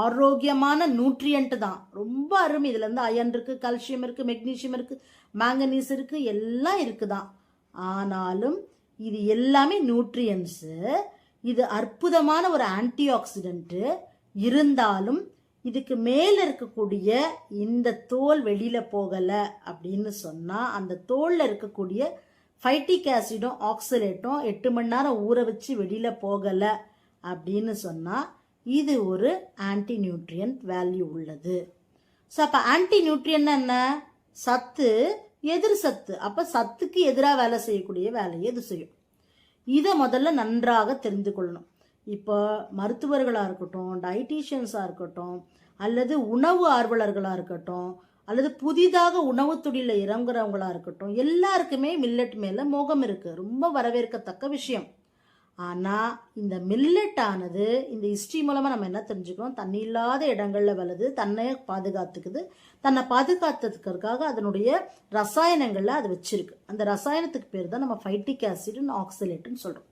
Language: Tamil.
ஆரோக்கியமான நியூட்ரியன்ட் தான், ரொம்ப அருமை. இதுல இருந்து அயன் இருக்கு, கால்சியம் இருக்கு, மெக்னீசியம் இருக்கு, மேங்கனீஸ் இருக்கு, எல்லாம் இருக்குதான். ஆனாலும் இது எல்லாமே நியூட்ரியன்ஸ். இது அற்புதமான ஒரு ஆன்டி ஆக்சிடென்ட் இருந்தாலும் இதுக்கு மேல இருக்கக்கூடிய இந்த தோல் வெளியில போகல அப்படின்னு சொன்னா, அந்த தோல்ல இருக்கக்கூடிய ஃபைட்டிக் ஆசிடும் ஆக்சலேட்டும் 8 மணி நேரம் ஊற வச்சு வெளியில போகல அப்படின்னு சொன்னா இது ஒரு ஆன்டி நியூட்ரியன்ட் வேல்யூ உள்ளது. ஸோ அப்ப ஆன்டி நியூட்ரியன் என்ன? சத்து எதிர் சத்து. அப்ப சத்துக்கு எதிராக வேலை செய்யக்கூடிய வேலையை இது செய்யும். இதை முதல்ல நன்றாக தெரிந்து கொள்ளணும். இப்போ மருத்துவர்களாக இருக்கட்டும், டயட்டீஷியன்ஸாக இருக்கட்டும், அல்லது உணவு ஆர்வலர்களாக இருக்கட்டும், அல்லது புதிதாக உணவு தொழிலில் இறங்குறவங்களா இருக்கட்டும், எல்லாருக்குமே மில்லட் மேலே மோகம் இருக்குது. ரொம்ப வரவேற்கத்தக்க விஷயம். ஆனால் இந்த மில்லட் ஆனது இந்த ஹிஸ்ட்ரி மூலமாக நம்ம என்ன தெரிஞ்சுக்கிறோம்? தண்ணி இல்லாத இடங்களில் வளருது, தன்னை பாதுகாத்துக்குது. தன்னை பாதுகாத்துக்கிறதுக்காக அதனுடைய ரசாயனங்களில் அது வச்சிருக்கு. அந்த ரசாயனத்துக்கு பேர் தான் நம்ம ஃபைட்டிக் ஆசிட் ஆக்சலேட்டுன்னு சொல்கிறோம்.